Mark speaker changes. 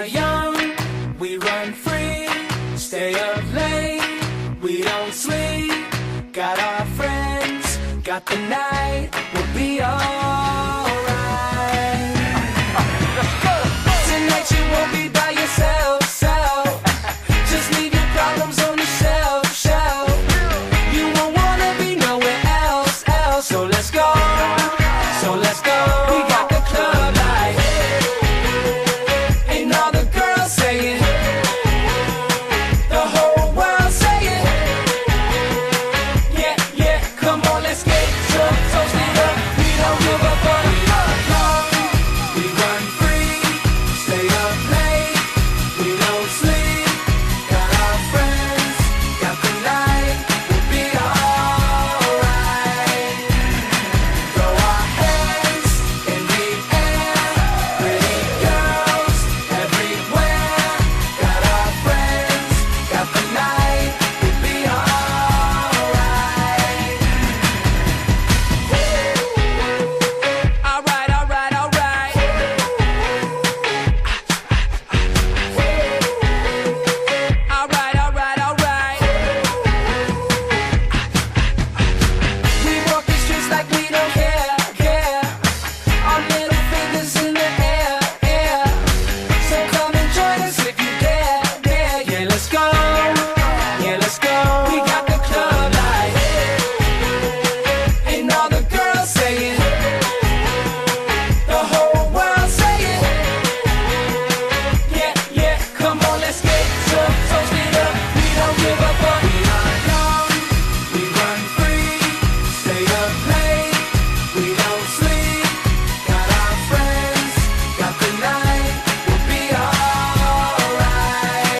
Speaker 1: Young, we run free, stay up late, we don't sleep. Got our friends, got the night, we'll be alright. Tonight you won't be